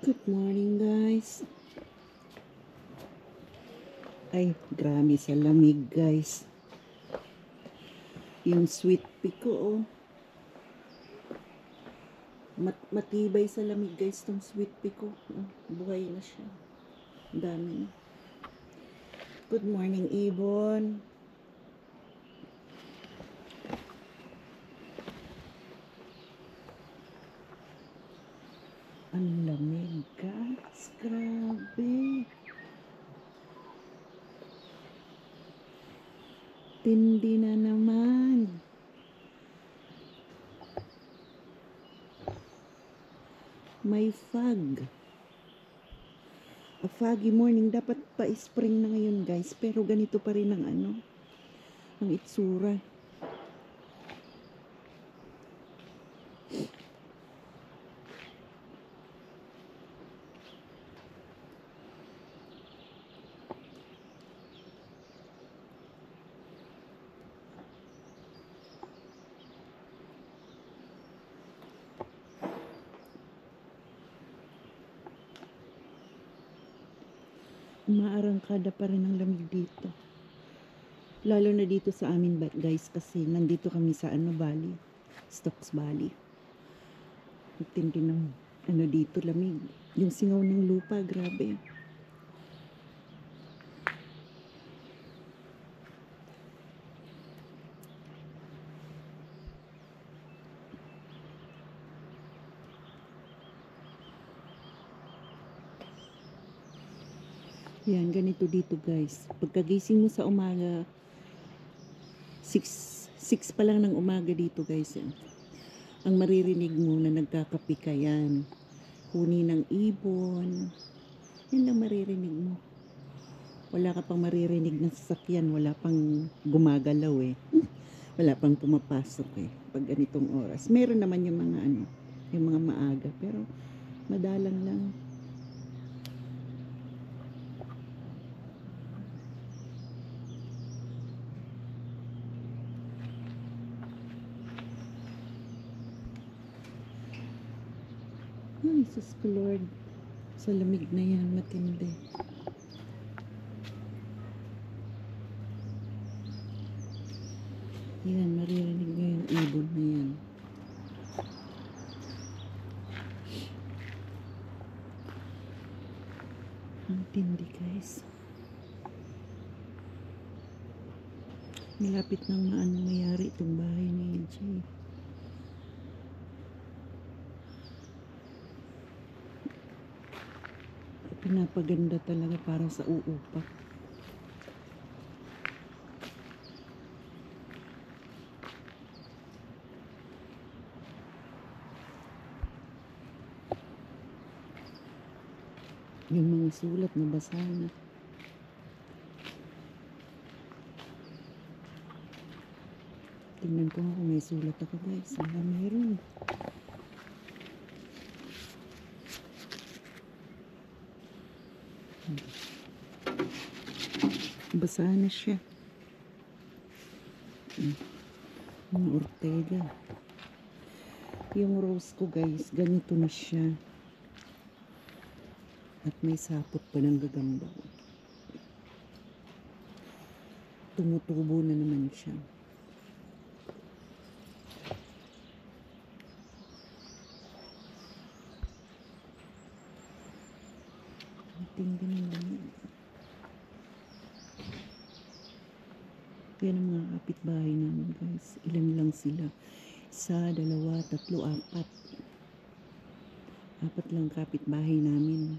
Good morning, guys. Ay, grabe sa lamig, guys. Yung sweet pea ko, oh. Matibay sa lamig, guys, tong sweet pea ko. Oh, buhay na siya. Dami na. Good morning, Ibon. Ang lamig, guys. Grabe. Tindi na naman. May fog. A foggy morning. Dapat pa spring na ngayon, guys. Pero ganito pa rin ang itsura. Umaarangkada pa rin ang lamig dito. Lalo na dito sa amin, guys, kasi nandito kami sa Valley, Stokes Valley. Tindi ng dito lamig. Yung singaw ng lupa, grabe. Yan, ganito dito, guys. Pagkagising mo sa umaga, 6 pa lang ng umaga dito, guys. Yan. Ang maririnig mo na nagkakape ka yan. Huni ng ibon. Yan lang maririnig mo. Wala ka pang maririnig ng sasakyan. Wala pang gumagalaw eh. Wala pang pumapasok eh. Pag ganitong oras. Meron naman yung mga yung mga maaga. Pero madalang lang. Ay, sus ko Lord. Sa lamig na yan, matindi. Yan, maririnig mo yung ibon na yan. Ang tindi, guys. Malapit nang mayari itong bahay ni AJ. Pinapaganda talaga para sa uupa. Yung mga sulat na basa na. Tingnan ko kung may sulat ako, guys. Wala, meron. Basa na siya. Mga Ortega. Yung rose ko, guys, ganito na siya. At may sapot pa ng gagamba. Tumutubo na naman siya. Tindi ng lamig. Yan ang mga kapitbahay namin, guys. Ilan lang sila? 1, 2, 3, 4. 4 lang kapitbahay namin.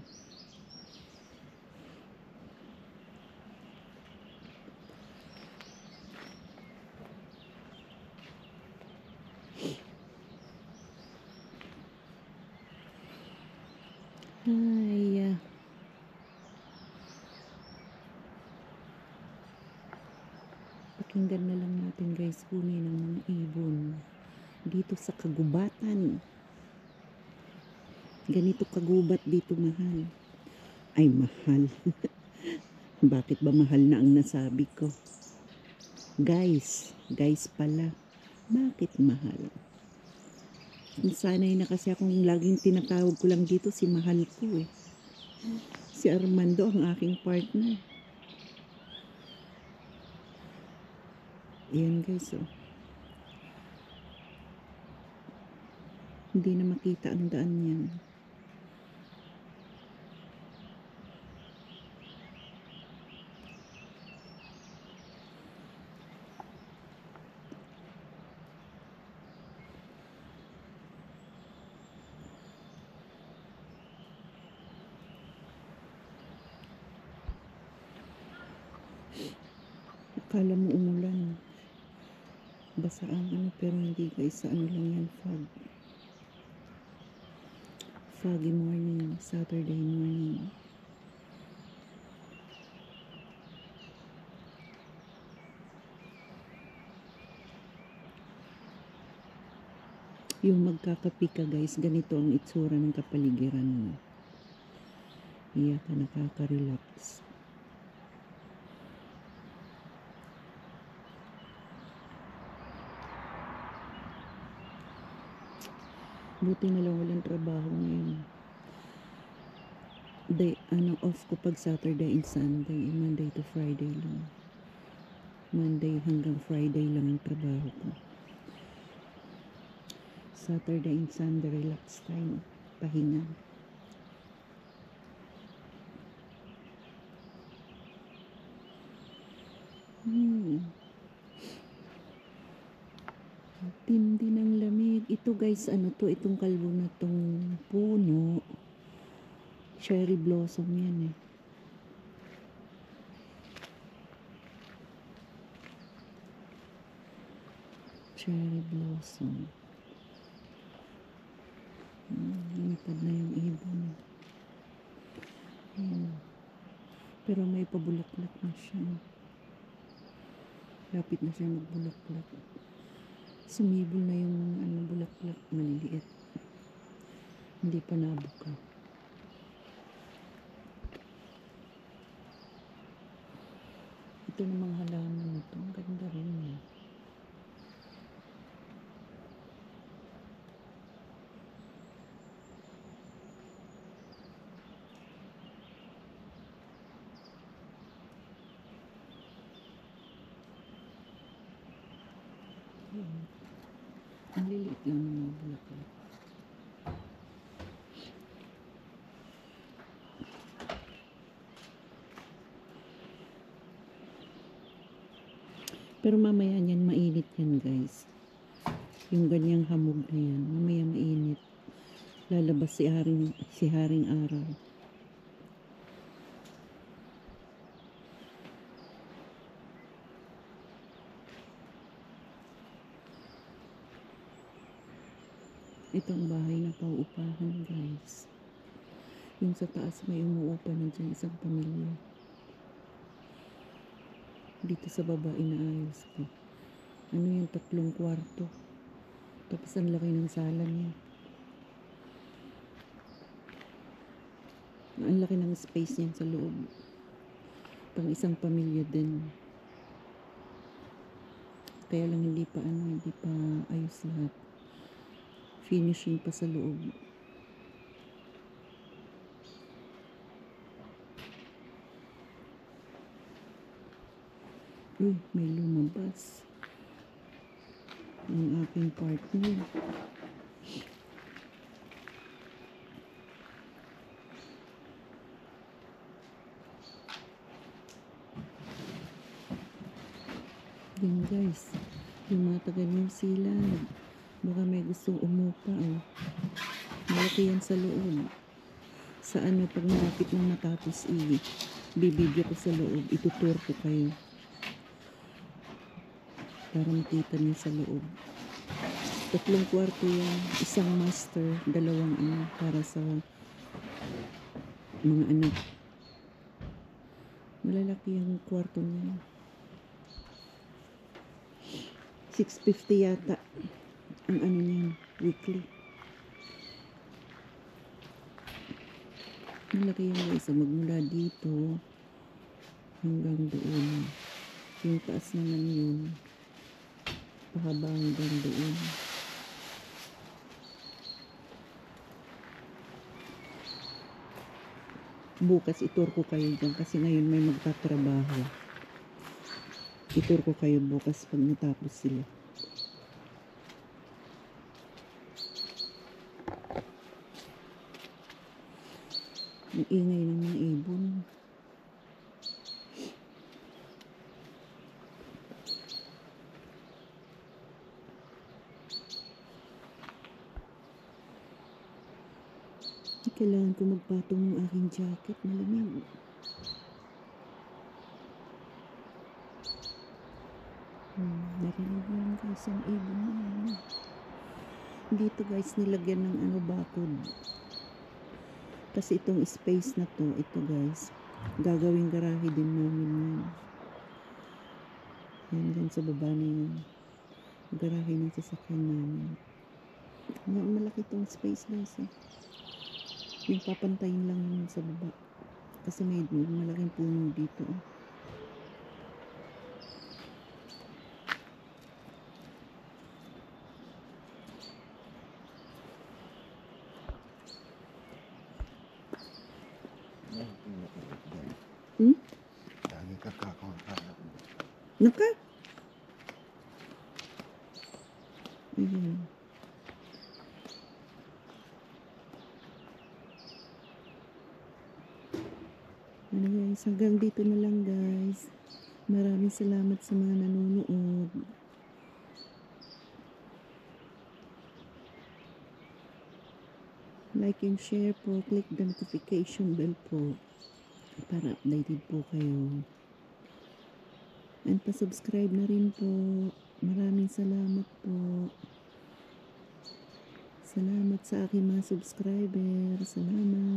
Ay, pakinggan na lang natin, guys, huni ng mga ibon dito sa kagubatan. Ganito kagubat dito, mahal. Ay, mahal. Bakit ba mahal na ang nasabi ko? Guys pala. Bakit mahal? Sanay na kasi akong laging tinatawag ko lang dito si mahal ko eh. Si Armando ang aking partner. Ayan guys, oh. Hindi na makita ang daan niyan. Akala mo umulan. Basa ang ano, pero hindi guys, sa ano lang yan, fog. Foggy morning, Saturday morning. Yung magkakapi ka guys, ganito ang itsura ng kapaligiran mo. Iyak ka, nakaka-relax. Buti na lang walang trabaho ngayon. Off ko pag Saturday and Sunday, Monday to Friday lang. Monday hanggang Friday lang ang trabaho ko. Saturday and Sunday, relax time, pahinga. Tindi ng lamig. Ito guys, ano to, itong kalbo na tong puno. Cherry blossom yan eh. Cherry blossom. Lumipad na yung ibon. Pero may pabulaklak na siya. Lapit na siya magbulaklak. Sumibol na yung bulaklak, maliliit. Hindi pa nabuka. Ito namang halaman na to, ang ganda rin eh. Ang liliit lang ng mga bulaklak. Pero mamaya niyan mainit yan guys. Yung ganyang hamog na yan, mamaya mainit. Lalabas si haring araw. Itong bahay na pauupahan guys. Yung sa taas may umuupa na dyan, isang pamilya. Dito sa baba inaayos ko. Ano yung 3 kwarto. Tapos ang laki ng sala niya. Ang laki ng space niyan sa loob. Pang isang pamilya din. Kaya lang hindi pa ayos lahat. Finishing pa sa loob. May lumabas. Ang aking partner. Yan guys. Yung mga taga New Zealand. Baka may gustong umupa. Malaki yan sa loob. Sa pag malapit ng matapos bibidyo ko sa loob. Itutur ko kayo. Para makita niyo sa loob. 3 kwarto yan. Isang master. 2 para sa mga anak. Malalaki ang kwarto niya. 650 yata. Ang niyan. Weekly. Malaki yan guys. Magmula dito hanggang doon. Yung taas naman yun. Pahaba hanggang doon. Bukas itur ko kayo dyan kasi ngayon may magtatrabaho. Itur ko kayo bukas pag natapos sila. Ang ingay ng mga ibon. Kailangan ko magpatong ng aking jacket. Malamig. Narinig mo yun guys, ang ibon na yun. Dito guys, nilagyan ng bakod. Kasi itong space na to, ito guys, gagawing garahe din namin yan. Yan dyan sa baba na yun. Garahe ng sasakyan namin. Malaki itong space guys eh. Yung papantayin lang yun sa baba. Kasi may malaking puno dito. Lagi kakakaharap mo. Naka? Ayan. Ano guys, hanggang dito na lang guys. Maraming salamat sa mga nanonood. Like and share po. Click the notification bell po para updated po kayo. And pa-subscribe na rin po. Maraming salamat po. Salamat sa aking mga subscriber. Salamat.